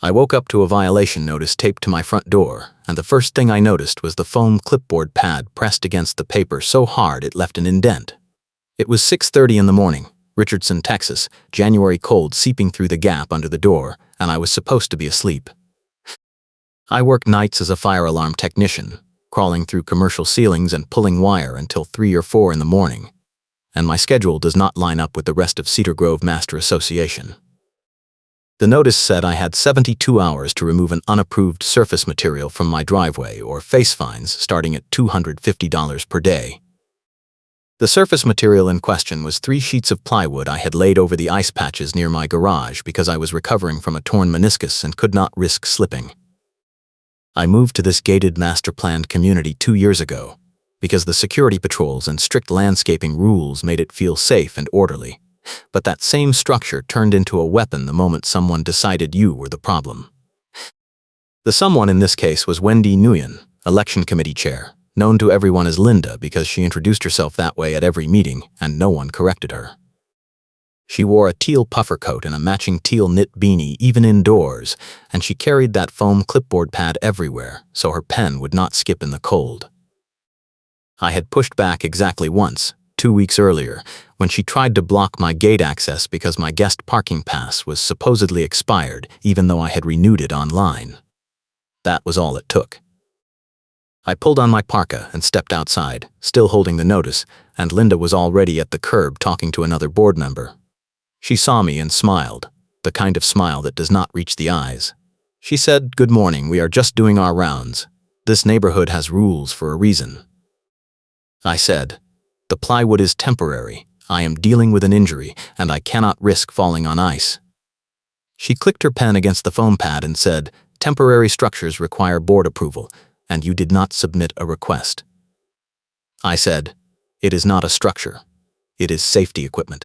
I woke up to a violation notice taped to my front door, and the first thing I noticed was the foam clipboard pad pressed against the paper so hard it left an indent. It was 6:30 in the morning, Richardson, Texas, January cold seeping through the gap under the door, and I was supposed to be asleep. I work nights as a fire alarm technician, crawling through commercial ceilings and pulling wire until 3 or 4 in the morning, and my schedule does not line up with the rest of Cedar Grove Master Association. The notice said I had 72 hours to remove an unapproved surface material from my driveway or face fines starting at $250 per day. The surface material in question was 3 sheets of plywood I had laid over the ice patches near my garage because I was recovering from a torn meniscus and could not risk slipping. I moved to this gated master-planned community 2 years ago because the security patrols and strict landscaping rules made it feel safe and orderly. But that same structure turned into a weapon the moment someone decided you were the problem. The someone in this case was Wendy Nguyen, election committee chair, known to everyone as Linda because she introduced herself that way at every meeting and no one corrected her. She wore a teal puffer coat and a matching teal knit beanie even indoors, and she carried that foam clipboard pad everywhere so her pen would not skip in the cold. I had pushed back exactly once, 2 weeks earlier, when she tried to block my gate access because my guest parking pass was supposedly expired even though I had renewed it online. That was all it took. I pulled on my parka and stepped outside, still holding the notice, and Linda was already at the curb talking to another board member. She saw me and smiled, the kind of smile that does not reach the eyes. She said, "Good morning, we are just doing our rounds. This neighborhood has rules for a reason." I said, "The plywood is temporary. I am dealing with an injury, and I cannot risk falling on ice." She clicked her pen against the foam pad and said, "Temporary structures require board approval, and you did not submit a request." I said, "It is not a structure. It is safety equipment."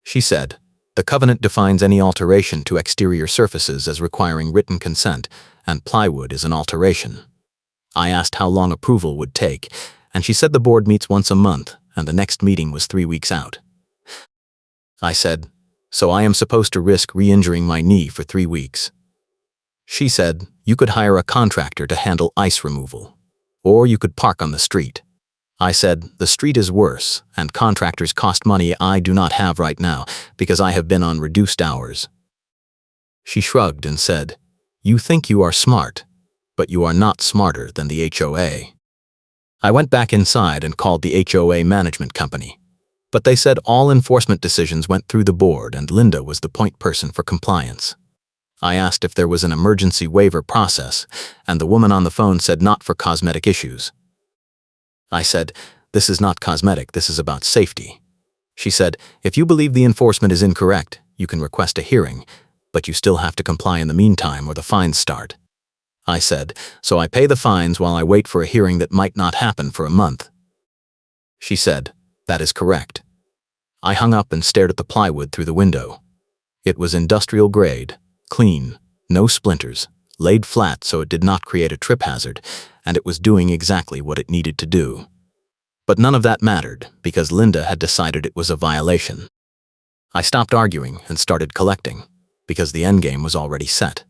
She said, "The covenant defines any alteration to exterior surfaces as requiring written consent, and plywood is an alteration." I asked how long approval would take, and she said the board meets once a month, and the next meeting was 3 weeks out. I said, "So I am supposed to risk re-injuring my knee for 3 weeks?" She said, "You could hire a contractor to handle ice removal, or you could park on the street." I said, "The street is worse, and contractors cost money I do not have right now because I have been on reduced hours." She shrugged and said, "You think you are smart, but you are not smarter than the HOA." I went back inside and called the HOA management company, but they said all enforcement decisions went through the board and Linda was the point person for compliance. I asked if there was an emergency waiver process, and the woman on the phone said not for cosmetic issues. I said, "This is not cosmetic, this is about safety." She said, "If you believe the enforcement is incorrect, you can request a hearing, but you still have to comply in the meantime or the fines start." I said, "So I pay the fines while I wait for a hearing that might not happen for a month." She said, "That is correct." I hung up and stared at the plywood through the window. It was industrial grade, clean, no splinters, laid flat so it did not create a trip hazard, and it was doing exactly what it needed to do. But none of that mattered because Linda had decided it was a violation. I stopped arguing and started collecting because the endgame was already set.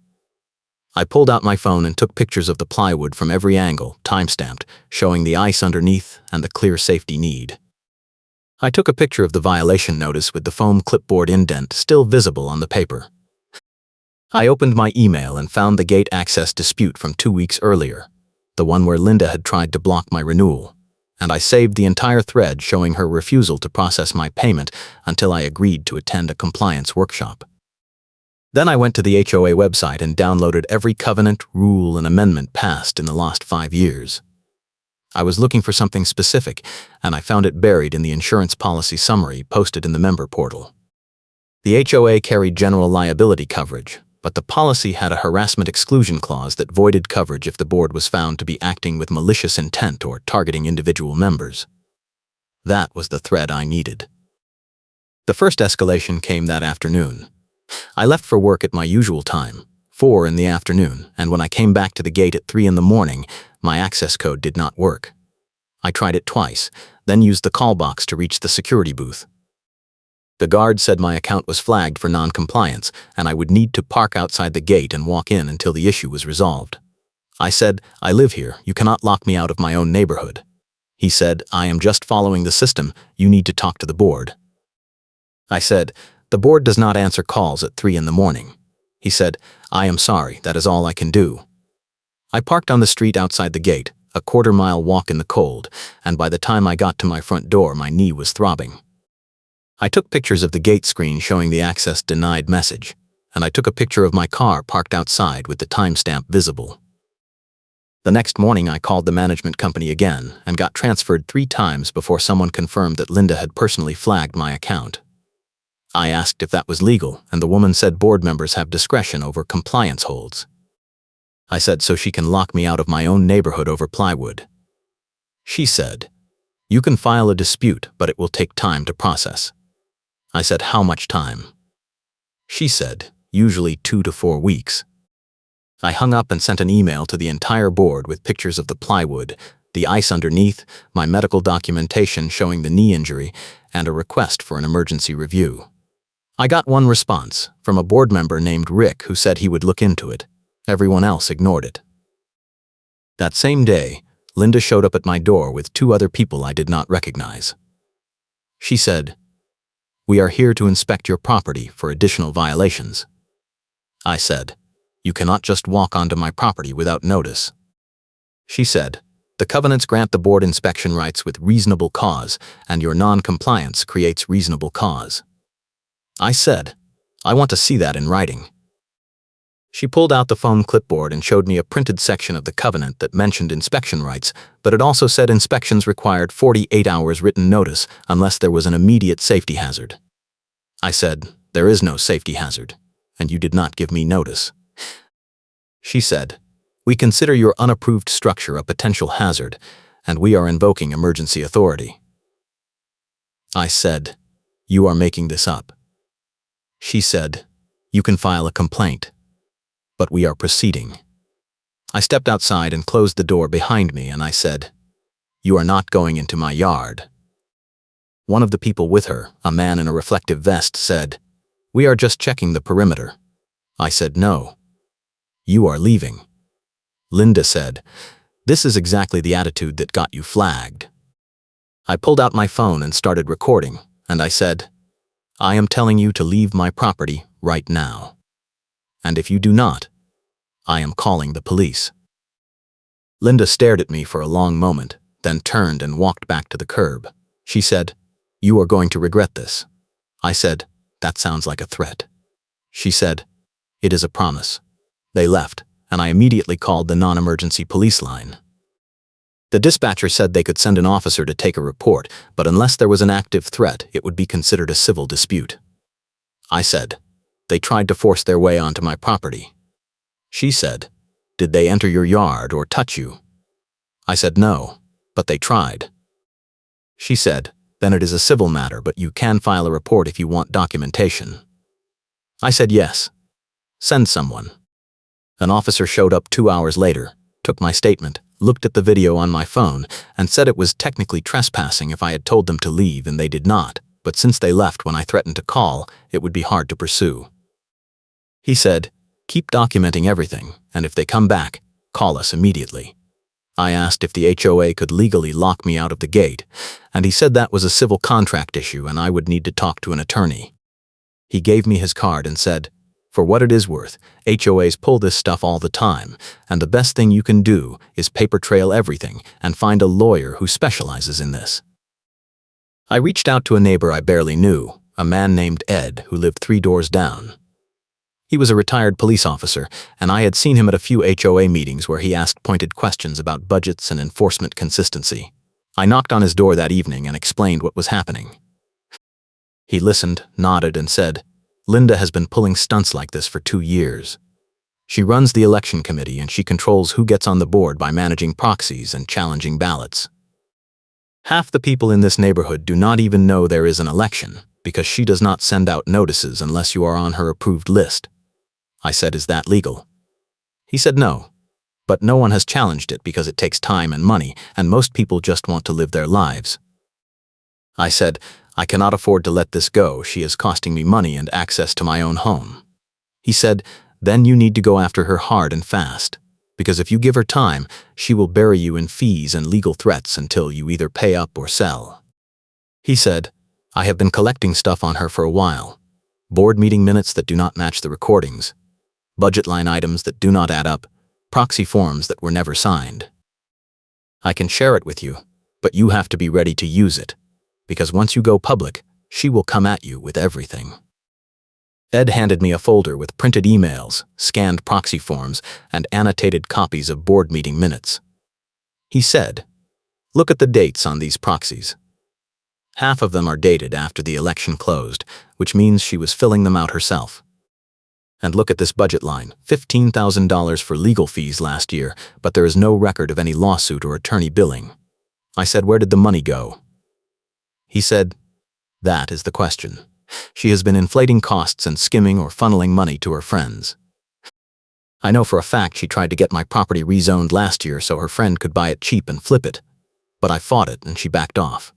I pulled out my phone and took pictures of the plywood from every angle, time-stamped, showing the ice underneath and the clear safety need. I took a picture of the violation notice with the foam clipboard indent still visible on the paper. I opened my email and found the gate access dispute from 2 weeks earlier, the one where Linda had tried to block my renewal, and I saved the entire thread showing her refusal to process my payment until I agreed to attend a compliance workshop. Then I went to the HOA website and downloaded every covenant, rule, and amendment passed in the last 5 years. I was looking for something specific, and I found it buried in the insurance policy summary posted in the member portal. The HOA carried general liability coverage, but the policy had a harassment exclusion clause that voided coverage if the board was found to be acting with malicious intent or targeting individual members. That was the thread I needed. The first escalation came that afternoon. I left for work at my usual time, 4 in the afternoon, and when I came back to the gate at 3 in the morning, my access code did not work. I tried it twice, then used the call box to reach the security booth. The guard said my account was flagged for non-compliance and I would need to park outside the gate and walk in until the issue was resolved. I said, I live here, you cannot lock me out of my own neighborhood. He said, I am just following the system, you need to talk to the board. I said, the board does not answer calls at 3 in the morning. He said, I am sorry, that is all I can do. I parked on the street outside the gate, a quarter-mile walk in the cold, and by the time I got to my front door, my knee was throbbing. I took pictures of the gate screen showing the access denied message, and I took a picture of my car parked outside with the timestamp visible. The next morning, I called the management company again and got transferred 3 times before someone confirmed that Linda had personally flagged my account. I asked if that was legal, and the woman said board members have discretion over compliance holds. I said, so she can lock me out of my own neighborhood over plywood. She said, you can file a dispute, but it will take time to process. I said, how much time? She said, usually 2 to 4 weeks. I hung up and sent an email to the entire board with pictures of the plywood, the ice underneath, my medical documentation showing the knee injury, and a request for an emergency review. I got one response from a board member named Rick who said he would look into it. Everyone else ignored it. That same day, Linda showed up at my door with 2 other people I did not recognize. She said, we are here to inspect your property for additional violations. I said, you cannot just walk onto my property without notice. She said, the covenants grant the board inspection rights with reasonable cause, and your non-compliance creates reasonable cause. I said, I want to see that in writing. She pulled out the foam clipboard and showed me a printed section of the covenant that mentioned inspection rights, but it also said inspections required 48 hours written notice unless there was an immediate safety hazard. I said, there is no safety hazard, and you did not give me notice. She said, we consider your unapproved structure a potential hazard, and we are invoking emergency authority. I said, you are making this up. She said, you can file a complaint. But we are proceeding. I stepped outside and closed the door behind me, and I said, you are not going into my yard. One of the people with her, a man in a reflective vest, said, we are just checking the perimeter. I said, no. You are leaving. Linda said, this is exactly the attitude that got you flagged. I pulled out my phone and started recording, and I said, I am telling you to leave my property right now. And if you do not, I am calling the police. Linda stared at me for a long moment, then turned and walked back to the curb. She said, you are going to regret this. I said, that sounds like a threat. She said, it is a promise. They left, and I immediately called the non-emergency police line. The dispatcher said they could send an officer to take a report, but unless there was an active threat, it would be considered a civil dispute. I said, they tried to force their way onto my property. She said, did they enter your yard or touch you? I said, no, but they tried. She said, then it is a civil matter, but you can file a report if you want documentation. I said, yes. Send someone. An officer showed up 2 hours later, took my statement, looked at the video on my phone, and said it was technically trespassing if I had told them to leave and they did not, but since they left when I threatened to call, it would be hard to pursue. He said, keep documenting everything, and if they come back, call us immediately. I asked if the HOA could legally lock me out of the gate, and he said that was a civil contract issue and I would need to talk to an attorney. He gave me his card and said, for what it is worth, HOAs pull this stuff all the time, and the best thing you can do is paper trail everything and find a lawyer who specializes in this. I reached out to a neighbor I barely knew, a man named Ed who lived 3 doors down. He was a retired police officer, and I had seen him at a few HOA meetings where he asked pointed questions about budgets and enforcement consistency. I knocked on his door that evening and explained what was happening. He listened, nodded, and said, Linda has been pulling stunts like this for 2 years. She runs the election committee and she controls who gets on the board by managing proxies and challenging ballots. Half the people in this neighborhood do not even know there is an election because she does not send out notices unless you are on her approved list. I said, is that legal? He said no, but no one has challenged it because it takes time and money, and most people just want to live their lives. I said, I cannot afford to let this go. She is costing me money and access to my own home. He said, then you need to go after her hard and fast, because if you give her time, she will bury you in fees and legal threats until you either pay up or sell. He said, I have been collecting stuff on her for a while. Board meeting minutes that do not match the recordings, budget line items that do not add up, proxy forms that were never signed. I can share it with you, but you have to be ready to use it, because once you go public, she will come at you with everything. Ed handed me a folder with printed emails, scanned proxy forms, and annotated copies of board meeting minutes. He said, look at the dates on these proxies. Half of them are dated after the election closed, which means she was filling them out herself. And look at this budget line, $15,000 for legal fees last year, but there is no record of any lawsuit or attorney billing. I said, where did the money go? He said, that is the question. She has been inflating costs and skimming or funneling money to her friends. I know for a fact she tried to get my property rezoned last year so her friend could buy it cheap and flip it, but I fought it and she backed off.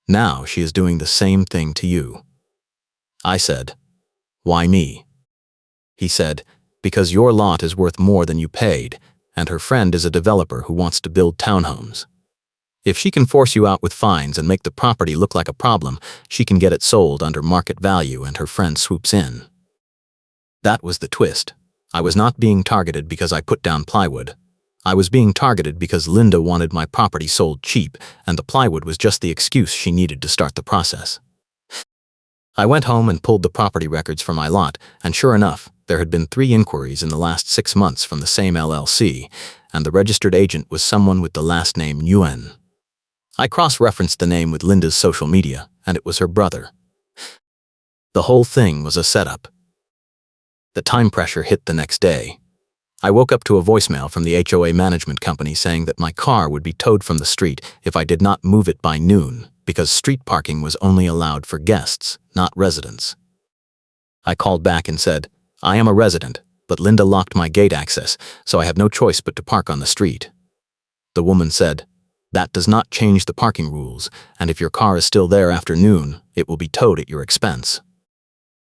Now she is doing the same thing to you. I said, why me? He said, because your lot is worth more than you paid, and her friend is a developer who wants to build townhomes. If she can force you out with fines and make the property look like a problem, she can get it sold under market value and her friend swoops in. That was the twist. I was not being targeted because I put down plywood. I was being targeted because Linda wanted my property sold cheap, and the plywood was just the excuse she needed to start the process. I went home and pulled the property records for my lot, and sure enough, there had been 3 inquiries in the last 6 months from the same LLC, and the registered agent was someone with the last name Nguyen. I cross-referenced the name with Linda's social media, and it was her brother. The whole thing was a setup. The time pressure hit the next day. I woke up to a voicemail from the HOA management company saying that my car would be towed from the street if I did not move it by noon, because street parking was only allowed for guests, not residents. I called back and said, I am a resident, but Linda locked my gate access, so I have no choice but to park on the street. The woman said, that does not change the parking rules, and if your car is still there after noon, it will be towed at your expense.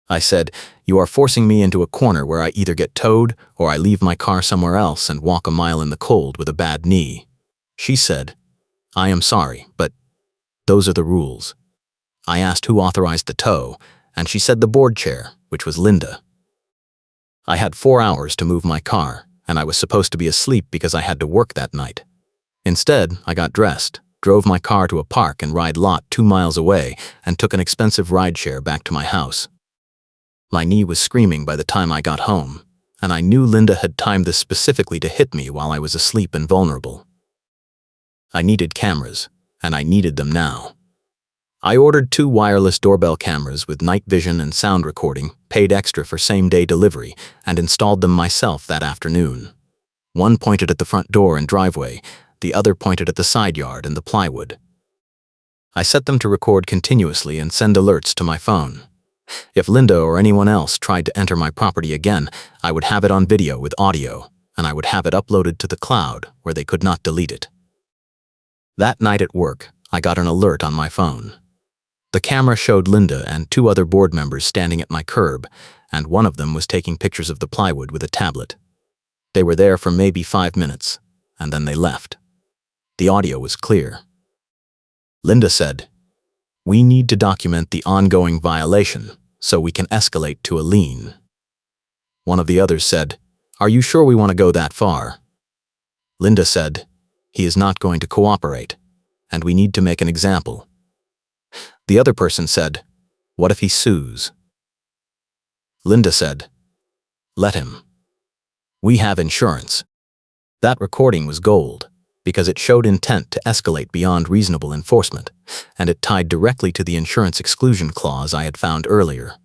I said, you are forcing me into a corner where I either get towed or I leave my car somewhere else and walk a mile in the cold with a bad knee. She said, I am sorry, but those are the rules. I asked who authorized the tow, and she said the board chair, which was Linda. I had 4 hours to move my car, and I was supposed to be asleep because I had to work that night. Instead, I got dressed, drove my car to a park and ride lot 2 miles away, and took an expensive rideshare back to my house. My knee was screaming by the time I got home, and I knew Linda had timed this specifically to hit me while I was asleep and vulnerable. I needed cameras, and I needed them now. I ordered 2 wireless doorbell cameras with night vision and sound recording, paid extra for same-day delivery, and installed them myself that afternoon. One pointed at the front door and driveway, the other pointed at the side yard and the plywood. I set them to record continuously and send alerts to my phone. If Linda or anyone else tried to enter my property again, I would have it on video with audio, and I would have it uploaded to the cloud where they could not delete it. That night at work, I got an alert on my phone. The camera showed Linda and 2 other board members standing at my curb, and one of them was taking pictures of the plywood with a tablet. They were there for maybe 5 minutes, and then they left. The audio was clear. Linda said, we need to document the ongoing violation so we can escalate to a lien. One of the others said, are you sure we want to go that far? Linda said, he is not going to cooperate, and we need to make an example. The other person said, what if he sues? Linda said, let him. We have insurance. That recording was gold, because it showed intent to escalate beyond reasonable enforcement, and it tied directly to the insurance exclusion clause I had found earlier.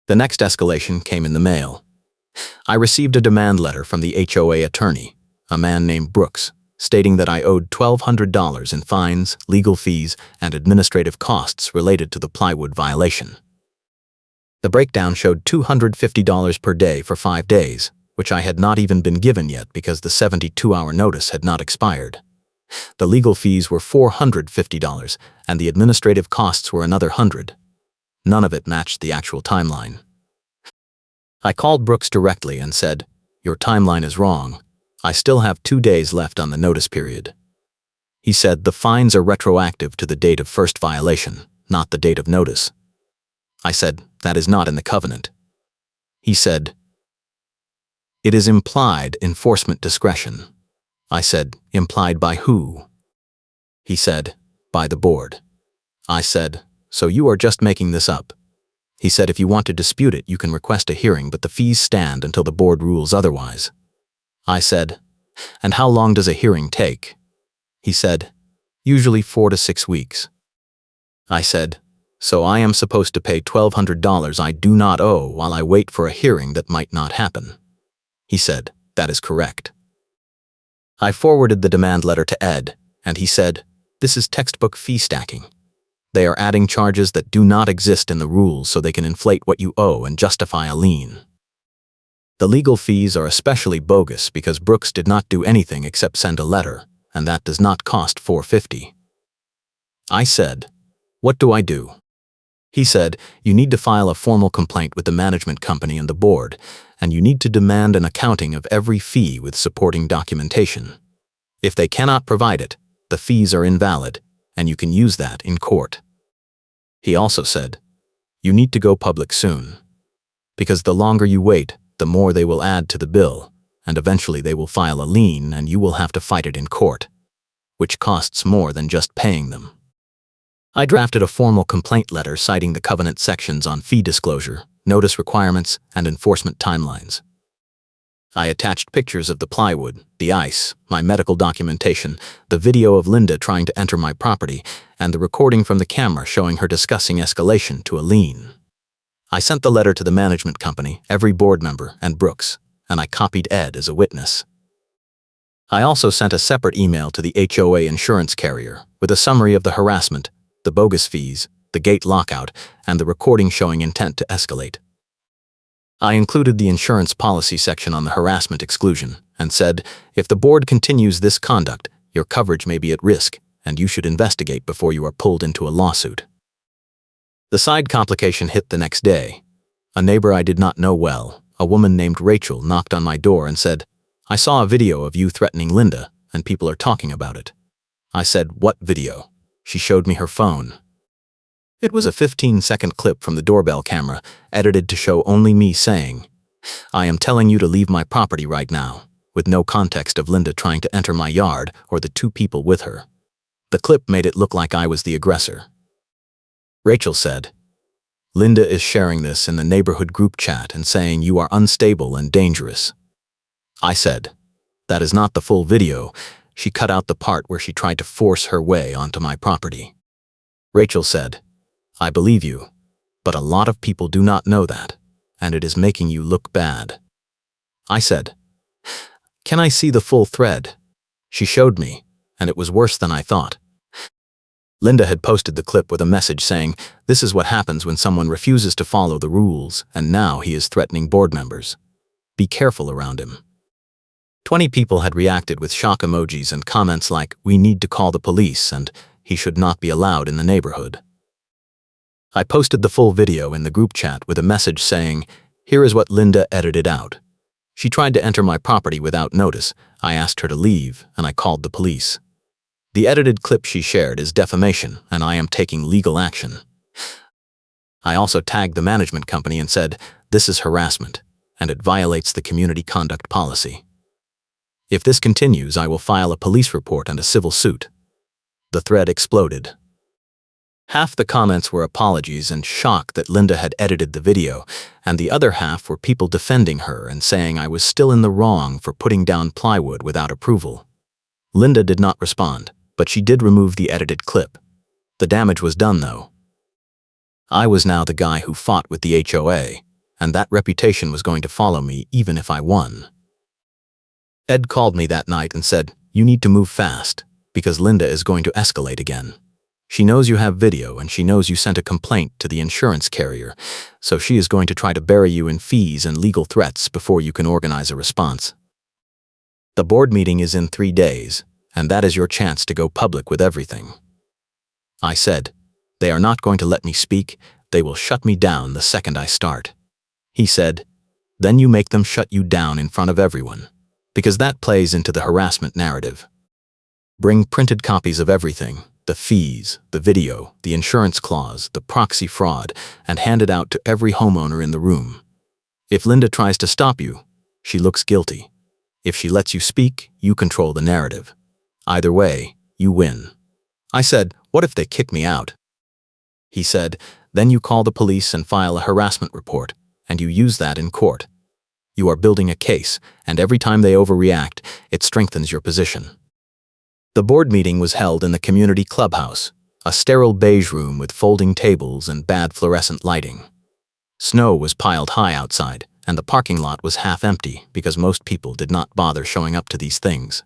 The next escalation came in the mail. I received a demand letter from the HOA attorney, a man named Brooks, stating that I owed $1,200 in fines, legal fees, and administrative costs related to the plywood violation. The breakdown showed $250 per day for 5 days, which I had not even been given yet because the 72-hour notice had not expired. The legal fees were $450, and the administrative costs were another $100. None of it matched the actual timeline. I called Brooks directly and said, "Your timeline is wrong. I still have 2 days left on the notice period." He said the fines are retroactive to the date of first violation, not the date of notice. I said, "That is not in the covenant." He said, "It is implied enforcement discretion." I said, "Implied by who?" He said, "By the board." I said, "So you are just making this up?" He said, "If you want to dispute it, you can request a hearing, but the fees stand until the board rules otherwise." I said, "And how long does a hearing take?" He said, "Usually 4 to 6 weeks." I said, "So I am supposed to pay $1,200 I do not owe while I wait for a hearing that might not happen?" He said, "That is correct." I forwarded the demand letter to Ed, and he said, "This is textbook fee stacking. They are adding charges that do not exist in the rules so they can inflate what you owe and justify a lien." The legal fees are especially bogus because Brooks did not do anything except send a letter, and that does not cost $450. I said, "What do I do?" He said, "You need to file a formal complaint with the management company and the board, and you need to demand an accounting of every fee with supporting documentation. If they cannot provide it, the fees are invalid, and you can use that in court." He also said, "You need to go public soon, because the longer you wait, the more they will add to the bill, and eventually they will file a lien and you will have to fight it in court, which costs more than just paying them." I drafted a formal complaint letter citing the covenant sections on fee disclosure, notice requirements, and enforcement timelines. I attached pictures of the plywood, the ice, my medical documentation, the video of Linda trying to enter my property, and the recording from the camera showing her discussing escalation to a lien. I sent the letter to the management company, every board member, and Brooks, and I copied Ed as a witness. I also sent a separate email to the HOA insurance carrier with a summary of the harassment, the bogus fees, the gate lockout, and the recording showing intent to escalate. I included the insurance policy section on the harassment exclusion and said, "If the board continues this conduct, your coverage may be at risk, and you should investigate before you are pulled into a lawsuit." The side complication hit the next day. A neighbor I did not know well, a woman named Rachel, knocked on my door and said, "I saw a video of you threatening Linda, and people are talking about it." I said, "What video?" She showed me her phone. It was a 15-second clip from the doorbell camera, edited to show only me saying, "I am telling you to leave my property right now," with no context of Linda trying to enter my yard or the 2 people with her. The clip made it look like I was the aggressor. Rachel said, "Linda is sharing this in the neighborhood group chat and saying you are unstable and dangerous." I said, "That is not the full video. She cut out the part where she tried to force her way onto my property." Rachel said, "I believe you, but a lot of people do not know that, and it is making you look bad." I said, "Can I see the full thread?" She showed me, and it was worse than I thought. Linda had posted the clip with a message saying, "This is what happens when someone refuses to follow the rules, and now he is threatening board members. Be careful around him." 20 people had reacted with shock emojis and comments like, "We need to call the police," and "He should not be allowed in the neighborhood." I posted the full video in the group chat with a message saying, "Here is what Linda edited out. She tried to enter my property without notice. I asked her to leave, and I called the police. The edited clip she shared is defamation, and I am taking legal action." I also tagged the management company and said, "This is harassment, and it violates the community conduct policy. If this continues, I will file a police report and a civil suit." The thread exploded. Half the comments were apologies and shock that Linda had edited the video, and the other half were people defending her and saying I was still in the wrong for putting down plywood without approval. Linda did not respond, but she did remove the edited clip. The damage was done, though. I was now the guy who fought with the HOA, and that reputation was going to follow me even if I won. Ed called me that night and said, "You need to move fast, because Linda is going to escalate again. She knows you have video and she knows you sent a complaint to the insurance carrier, so she is going to try to bury you in fees and legal threats before you can organize a response. The board meeting is in 3 days, and that is your chance to go public with everything. I said, they are not going to let me speak, they will shut me down the second I start. He said, then you make them shut you down in front of everyone, because that plays into the harassment narrative. Bring printed copies of everything, the fees, the video, the insurance clause, the proxy fraud, and hand it out to every homeowner in the room. If Linda tries to stop you, she looks guilty. If she lets you speak, you control the narrative. Either way, you win. I said, what if they kick me out? He said, then you call the police and file a harassment report, and you use that in court. You are building a case, and every time they overreact, it strengthens your position. The board meeting was held in the community clubhouse, a sterile beige room with folding tables and bad fluorescent lighting. Snow was piled high outside, and the parking lot was half empty because most people did not bother showing up to these things.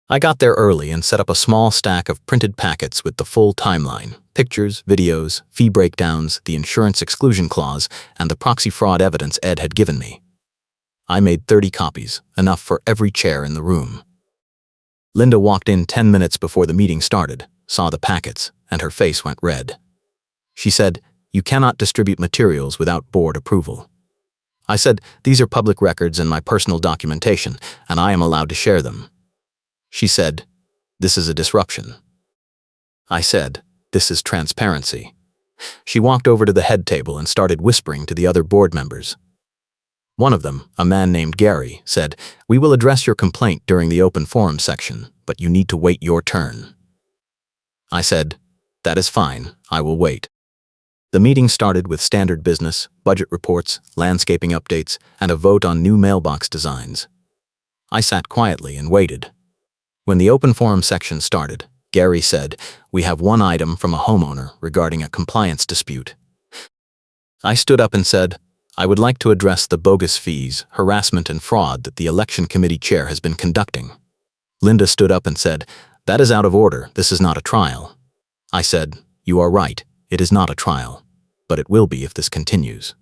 I got there early and set up a small stack of printed packets with the full timeline, pictures, videos, fee breakdowns, the insurance exclusion clause, and the proxy fraud evidence Ed had given me. I made 30 copies, enough for every chair in the room. Linda walked in 10 minutes before the meeting started, saw the packets, and her face went red. She said, you cannot distribute materials without board approval. I said, these are public records and my personal documentation, and I am allowed to share them. She said, this is a disruption. I said, this is transparency. She walked over to the head table and started whispering to the other board members. One of them, a man named Gary, said, we will address your complaint during the open forum section, but you need to wait your turn. I said, that is fine, I will wait. The meeting started with standard business, budget reports, landscaping updates, and a vote on new mailbox designs. I sat quietly and waited. When the open forum section started, Gary said, we have one item from a homeowner regarding a compliance dispute. I stood up and said, I would like to address the bogus fees, harassment, and fraud that the election committee chair has been conducting. Linda stood up and said, that is out of order, this is not a trial. I said, you are right, it is not a trial, but it will be if this continues.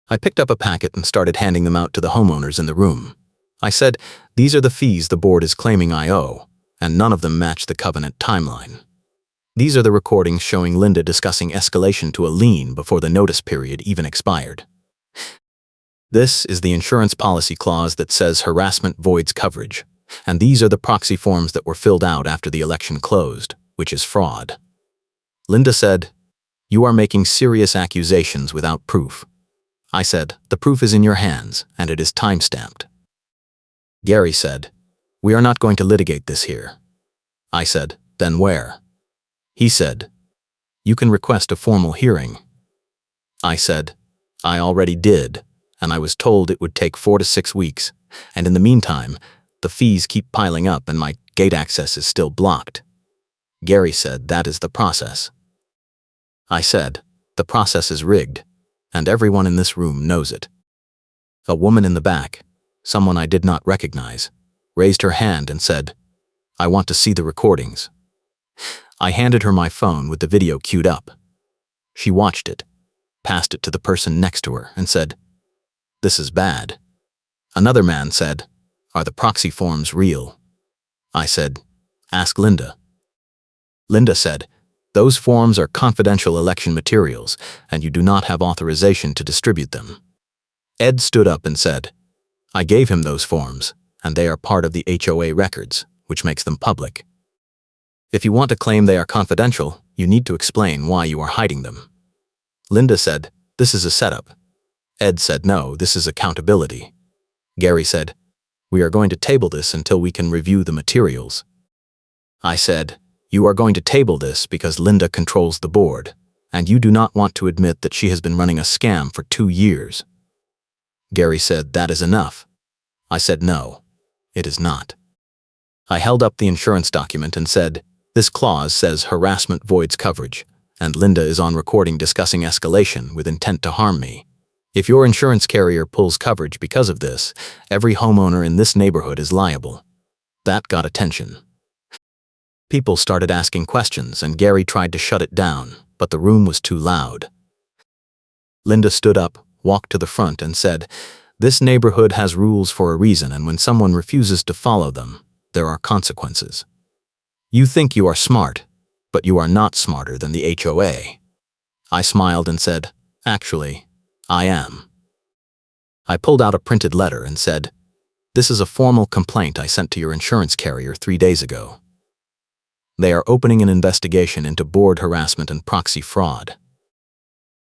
I picked up a packet and started handing them out to the homeowners in the room. I said, these are the fees the board is claiming I owe, and none of them match the covenant timeline. These are the recordings showing Linda discussing escalation to a lien before the notice period even expired. This is the insurance policy clause that says harassment voids coverage, and these are the proxy forms that were filled out after the election closed, which is fraud. Linda said, you are making serious accusations without proof. I said, the proof is in your hands, and it is time-stamped. Gary said, we are not going to litigate this here. I said, then where? He said, you can request a formal hearing. I said, I already did, and I was told it would take 4 to 6 weeks, and in the meantime, the fees keep piling up and my gate access is still blocked. Gary said that is the process. I said, the process is rigged, and everyone in this room knows it. A woman in the back, someone I did not recognize, raised her hand and said, I want to see the recordings. I handed her my phone with the video queued up. She watched it, passed it to the person next to her, and said, this is bad. Another man said, are the proxy forms real? I said, ask Linda. Linda said, those forms are confidential election materials, and you do not have authorization to distribute them. Ed stood up and said, I gave him those forms, and they are part of the HOA records, which makes them public. If you want to claim they are confidential, you need to explain why you are hiding them. Linda said, this is a setup. Ed said, no, this is accountability. Gary said, we are going to table this until we can review the materials. I said, you are going to table this because Linda controls the board, and you do not want to admit that she has been running a scam for 2 years. Gary said, that is enough. I said, no, it is not. I held up the insurance document and said, this clause says harassment voids coverage, and Linda is on recording discussing escalation with intent to harm me. If your insurance carrier pulls coverage because of this, every homeowner in this neighborhood is liable. That got attention. People started asking questions and Gary tried to shut it down, but the room was too loud. Linda stood up, walked to the front and said, this neighborhood has rules for a reason, and when someone refuses to follow them, there are consequences. You think you are smart, but you are not smarter than the HOA. I smiled and said, actually, I am. I pulled out a printed letter and said, this is a formal complaint I sent to your insurance carrier 3 days ago. They are opening an investigation into board harassment and proxy fraud.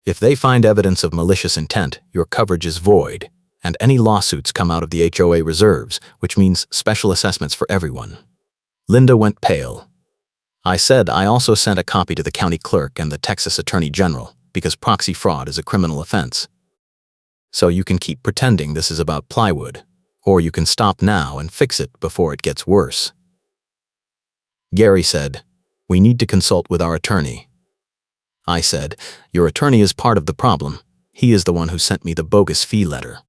If they find evidence of malicious intent, your coverage is void, and any lawsuits come out of the HOA reserves, which means special assessments for everyone. Linda went pale. I said I also sent a copy to the county clerk and the Texas Attorney General because proxy fraud is a criminal offense. So you can keep pretending this is about plywood, or you can stop now and fix it before it gets worse. Gary said, we need to consult with our attorney. I said, your attorney is part of the problem. He is the one who sent me the bogus fee letter.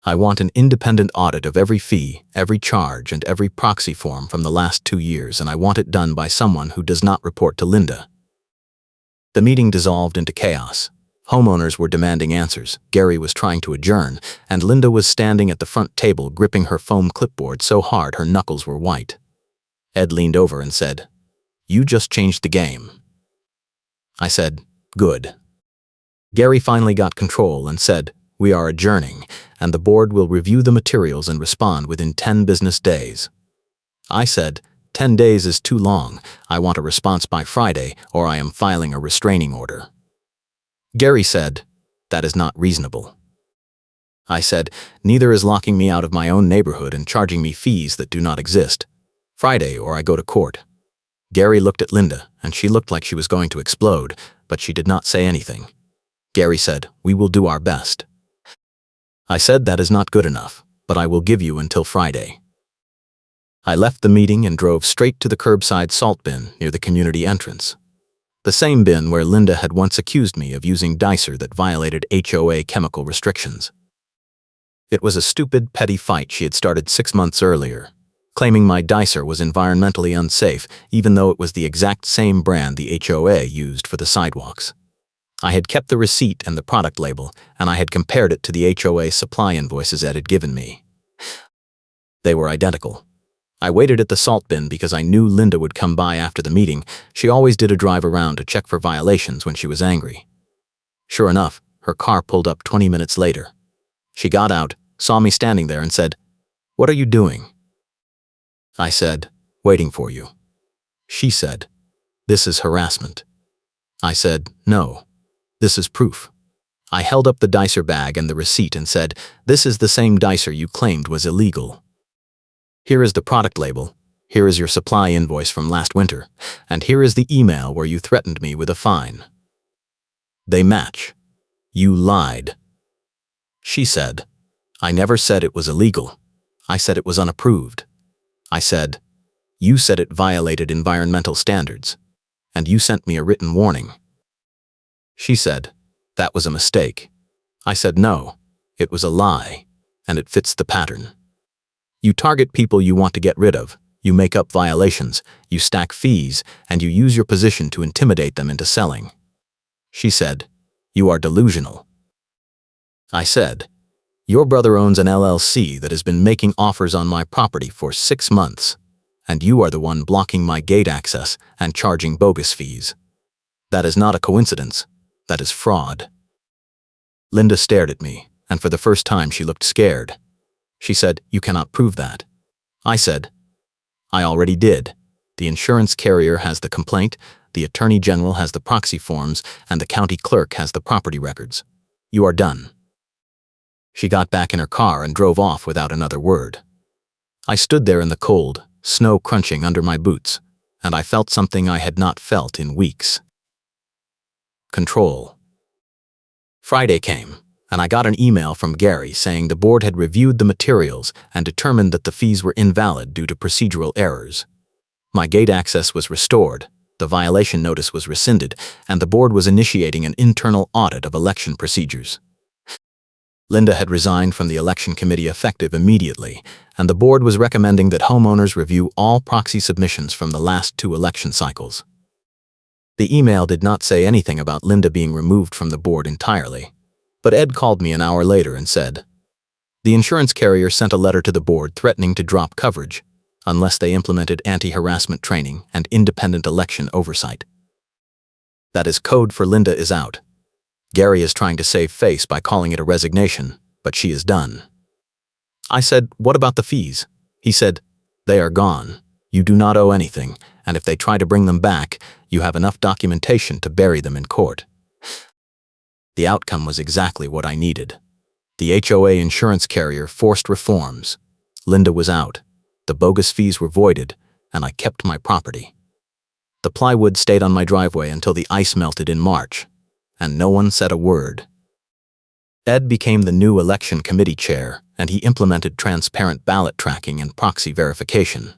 I want an independent audit of every fee, every charge, and every proxy form from the last 2 years, and I want it done by someone who does not report to Linda. The meeting dissolved into chaos. Homeowners were demanding answers, Gary was trying to adjourn, and Linda was standing at the front table gripping her foam clipboard so hard her knuckles were white. Ed leaned over and said, you just changed the game. I said, good. Gary finally got control and said, we are adjourning, and the board will review the materials and respond within 10 business days. I said, 10 days is too long. I want a response by Friday, or I am filing a restraining order. Gary said, that is not reasonable. I said, neither is locking me out of my own neighborhood and charging me fees that do not exist. Friday, or I go to court. Gary looked at Linda, and she looked like she was going to explode, but she did not say anything. Gary said, we will do our best. I said that is not good enough, but I will give you until Friday. I left the meeting and drove straight to the curbside salt bin near the community entrance. The same bin where Linda had once accused me of using dicer that violated HOA chemical restrictions. It was a stupid, petty fight she had started 6 months earlier, claiming my dicer was environmentally unsafe even though it was the exact same brand the HOA used for the sidewalks. I had kept the receipt and the product label, and I had compared it to the HOA supply invoices Ed had given me. They were identical. I waited at the salt bin because I knew Linda would come by after the meeting. She always did a drive around to check for violations when she was angry. Sure enough, her car pulled up 20 minutes later. She got out, saw me standing there and said, what are you doing? I said, waiting for you. She said, this is harassment. I said, no, this is proof. I held up the dicer bag and the receipt and said, this is the same dicer you claimed was illegal. Here is the product label, here is your supply invoice from last winter, and here is the email where you threatened me with a fine. They match. You lied. She said, I never said it was illegal. I said it was unapproved. I said, you said it violated environmental standards, and you sent me a written warning. She said, that was a mistake. I said, no, it was a lie, and it fits the pattern. You target people you want to get rid of, you make up violations, you stack fees, and you use your position to intimidate them into selling. She said, you are delusional. I said, your brother owns an LLC that has been making offers on my property for 6 months, and you are the one blocking my gate access and charging bogus fees. That is not a coincidence, that is fraud. Linda stared at me, and for the first time she looked scared. She said, you cannot prove that. I said, I already did. The insurance carrier has the complaint, the attorney general has the proxy forms, and the county clerk has the property records. You are done. She got back in her car and drove off without another word. I stood there in the cold, snow crunching under my boots, and I felt something I had not felt in weeks. Control. Friday came, and I got an email from Gary saying the board had reviewed the materials and determined that the fees were invalid due to procedural errors. My gate access was restored, the violation notice was rescinded, and the board was initiating an internal audit of election procedures. Linda had resigned from the election committee effective immediately, and the board was recommending that homeowners review all proxy submissions from the last 2 election cycles. The email did not say anything about Linda being removed from the board entirely, but Ed called me an hour later and said, the insurance carrier sent a letter to the board threatening to drop coverage. unless they implemented anti-harassment training and independent election oversight. That is code for Linda is out. Gary is trying to save face by calling it a resignation, but she is done. I said, what about the fees? He said, they are gone. You do not owe anything, and if they try to bring them back, you have enough documentation to bury them in court. The outcome was exactly what I needed. The HOA insurance carrier forced reforms. Linda was out. The bogus fees were voided, and I kept my property. The plywood stayed on my driveway until the ice melted in March, and no one said a word. Ed became the new election committee chair, and he implemented transparent ballot tracking and proxy verification.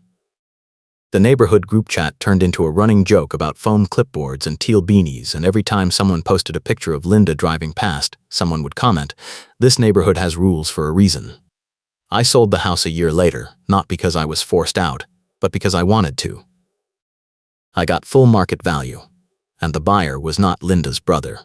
The neighborhood group chat turned into a running joke about foam clipboards and teal beanies, and every time someone posted a picture of Linda driving past, someone would comment, "This neighborhood has rules for a reason." I sold the house a year later, not because I was forced out, but because I wanted to. I got full market value, and the buyer was not Linda's brother.